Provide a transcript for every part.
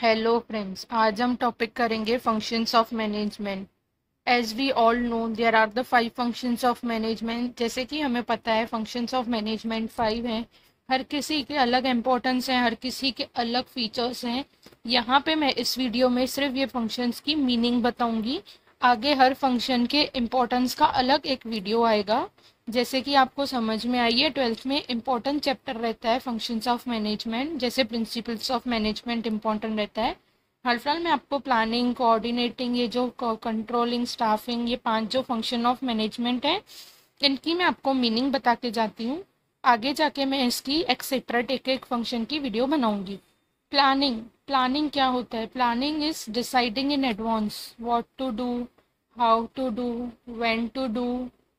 Hello friends, आज हम topic करेंगे functions of management. As we all know there are the 5 functions of management. जैसे कि हमें पता है फंक्शंस ऑफ मैनेजमेंट 5 हैं। हर किसी के अलग इम्पोर्टेंस हैं, हर किसी के अलग फीचर्स हैं। यहाँ पे मैं इस वीडियो में सिर्फ ये फंक्शंस की मीनिंग बताऊंगी। आगे हर फंक्शन के इम्पोर्टेंस का अलग एक वीडियो आएगा। जैसे कि आपको समझ में आई है, 12th में इम्पोर्टेंट चैप्टर रहता है फंक्शंस ऑफ मैनेजमेंट, जैसे प्रिंसिपल्स ऑफ मैनेजमेंट इम्पोर्टेंट रहता है। हाल फिलहाल मैं आपको प्लानिंग, कोऑर्डिनेटिंग, ये जो कंट्रोलिंग, स्टाफिंग, ये 5 जो फंक्शन ऑफ मैनेजमेंट है, इनकी मैं आपको मीनिंग बता के जाती हूँ। आगे जाके मैं इसकी एक्सेट्रा एक एक फंक्शन की वीडियो बनाऊंगी। प्लानिंग प्लानिंग क्या होता है? Planning is deciding in advance what to do, how to do, when to do,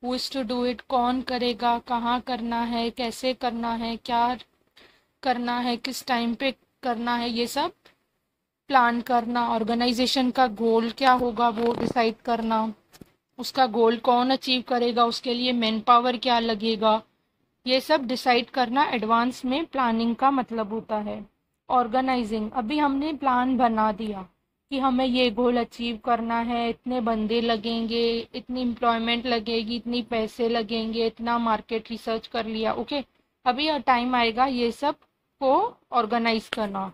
who is to do it, कौन करेगा, कहाँ करना है, कैसे करना है, क्या करना है, किस टाइम पे करना है, ये सब प्लान करना। ऑर्गेनाइजेशन का गोल क्या होगा वो डिसाइड करना, उसका गोल कौन अचीव करेगा, उसके लिए मैन पावर क्या लगेगा, ये सब डिसाइड करना एडवांस में प्लानिंग का मतलब होता है। ऑर्गेनाइजिंग, अभी हमने प्लान बना दिया कि हमें ये गोल अचीव करना है, इतने बंदे लगेंगे, इतनी एम्प्लॉयमेंट लगेगी, इतनी पैसे लगेंगे, इतना मार्केट रिसर्च कर लिया, ओके। अभी टाइम आएगा ये सब को ऑर्गेनाइज करना।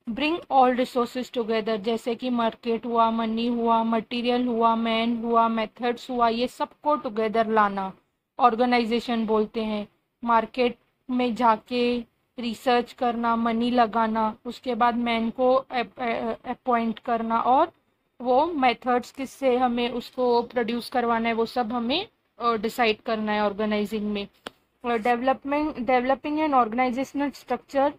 ब्रिंग ऑल रिसोर्सेज टुगेदर, जैसे कि मार्केट हुआ, मनी हुआ, मटेरियल हुआ, मैन हुआ, मेथड्स हुआ, ये सबको टुगेदर लाना ऑर्गेनाइजेशन बोलते हैं। मार्केट में जाके रिसर्च करना, मनी लगाना, उसके बाद मैन को अपॉइंट करना, और वो मेथड्स किससे हमें उसको प्रोड्यूस करवाना है वो सब हमें डिसाइड करना है ऑर्गेनाइजिंग में। Developing an organisational structure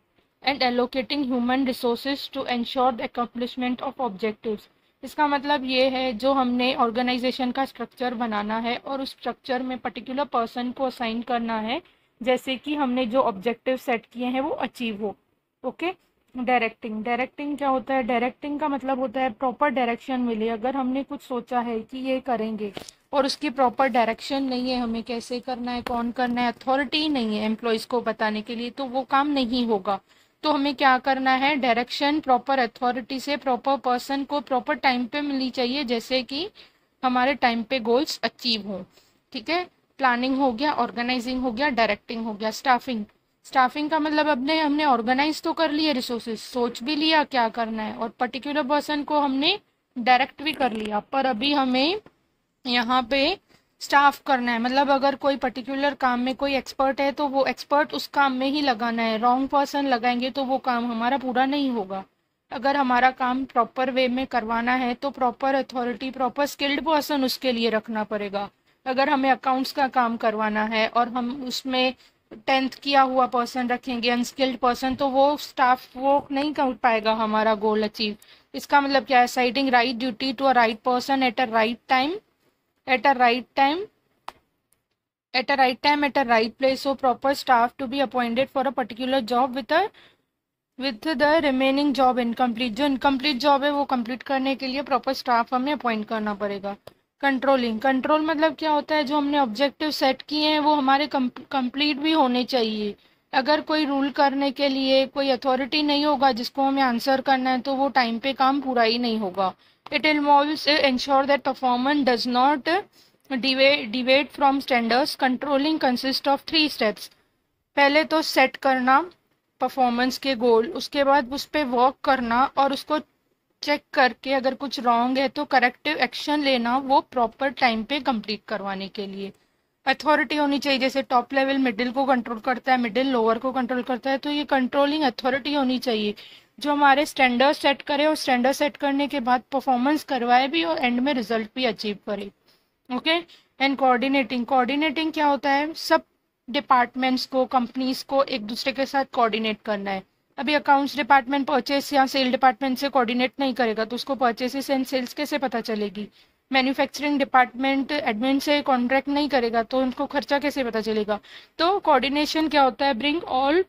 and allocating human resources to ensure the accomplishment of objectives. इसका मतलब ये है, जो हमने ऑर्गेनाइजेशन का स्ट्रक्चर बनाना है और उस स्ट्रक्चर में पर्टिकुलर पर्सन को असाइन करना है, जैसे कि हमने जो ऑब्जेक्टिव सेट किए हैं वो अचीव हो, ओके। डायरेक्टिंग क्या होता है? डायरेक्टिंग का मतलब होता है प्रॉपर डायरेक्शन मिले। अगर हमने कुछ सोचा है कि ये करेंगे और उसकी प्रॉपर डायरेक्शन नहीं है, हमें कैसे करना है, कौन करना है, अथॉरिटी नहीं है एम्प्लॉयज़ को बताने के लिए, तो वो काम नहीं होगा। तो हमें क्या करना है? डायरेक्शन प्रॉपर अथॉरिटी से प्रॉपर पर्सन को प्रॉपर टाइम पे मिलनी चाहिए, जैसे कि हमारे टाइम पे गोल्स अचीव हों, ठीक है। प्लानिंग हो गया, ऑर्गेनाइजिंग हो गया, डायरेक्टिंग हो गया। स्टाफिंग का मतलब हमने ऑर्गेनाइज तो कर लिए रिसोर्सेज, सोच भी लिया क्या करना है, और पर्टिकुलर पर्सन को हमने डायरेक्ट भी कर लिया, पर अभी हमें यहाँ पे स्टाफ करना है। मतलब अगर कोई पर्टिकुलर काम में कोई एक्सपर्ट है तो वो एक्सपर्ट उस काम में ही लगाना है। रॉन्ग पर्सन लगाएंगे तो वो काम हमारा पूरा नहीं होगा। अगर हमारा काम प्रॉपर वे में करवाना है तो proper authority, proper skilled person उसके लिए रखना पड़ेगा। अगर हमें अकाउंट्स का काम करवाना है और हम उसमें 10th किया हुआ पर्सन रखेंगे, अनस्किल्ड पर्सन, तो वो स्टाफ वो नहीं कर पाएगा हमारा गोल अचीव। इसका मतलब क्या है? Assigning right duty to a right person at a right time, at a right time at a right place, so proper staff to be appointed for a particular job with the remaining job incomplete। जो incomplete job है वो complete करने के लिए proper staff हमें appoint करना पड़ेगा। Control मतलब क्या होता है? जो हमने ऑब्जेक्टिव सेट किए हैं वो हमारे कंप्लीट भी होने चाहिए। अगर कोई रूल करने के लिए कोई अथॉरिटी नहीं होगा जिसको हमें आंसर करना है, तो वो टाइम पे काम पूरा ही नहीं होगा। It involves ensure that performance does not डिवेट from standards. Controlling consist of 3 steps. पहले तो सेट करना परफॉर्मेंस के गोल, उसके बाद उस पर वर्क करना और उसको चेक करके अगर कुछ रॉन्ग है तो करेक्टिव एक्शन लेना, वो प्रॉपर टाइम पे कंप्लीट करवाने के लिए। अथॉरिटी होनी चाहिए, जैसे टॉप लेवल मिडिल को कंट्रोल करता है, मिडिल लोअर को कंट्रोल करता है, तो ये कंट्रोलिंग अथॉरिटी होनी चाहिए जो हमारे स्टैंडर्ड सेट करे और स्टैंडर्ड सेट करने के बाद परफॉर्मेंस करवाए भी और एंड में रिजल्ट भी अचीव करे, ओके। एंड कोऑर्डिनेटिंग क्या होता है? सब डिपार्टमेंट्स को, कंपनीज को एक दूसरे के साथ कोऑर्डिनेट करना है। अभी अकाउंट्स डिपार्टमेंट परचेस या सेल डिपार्टमेंट से कोऑर्डिनेट नहीं करेगा तो उसको परचेसेस एंड सेल्स कैसे पता चलेगी? मैन्युफैक्चरिंग डिपार्टमेंट एडमिन से कॉन्ट्रैक्ट नहीं करेगा तो उनको खर्चा कैसे पता चलेगा? तो कोऑर्डिनेशन क्या होता है? ब्रिंग ऑल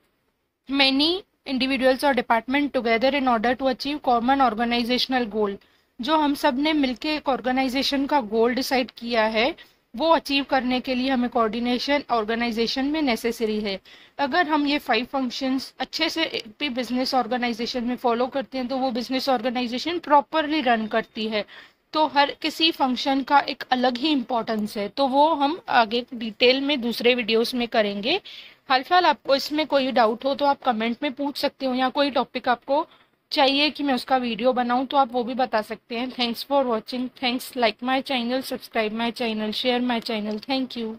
मैनी इंडिविजुअल्स और department together in order to achieve common organisational goal. जो हम सब ने मिलके एक ऑर्गेनाइजेशन का गोल डिसाइड किया है, वो अचीव करने के लिए हमें कोऑर्डिनेशन ऑर्गेनाइजेशन में नेसेसरी है। अगर हम ये 5 फंक्शंस अच्छे से भी बिजनेस ऑर्गेनाइजेशन में फॉलो करते हैं तो वो बिजनेस ऑर्गेनाइजेशन प्रॉपरली रन करती है। तो हर किसी फंक्शन का एक अलग ही इम्पोर्टेंस है, तो वो हम आगे डिटेल में दूसरे वीडियोस में करेंगे। हाल फिलहाल आपको इसमें कोई डाउट हो तो आप कमेंट में पूछ सकते हो, या कोई टॉपिक आपको चाहिए कि मैं उसका वीडियो बनाऊं तो आप वो भी बता सकते हैं। Thanks for watching, thanks, like my channel, subscribe my channel, share my channel, thank you.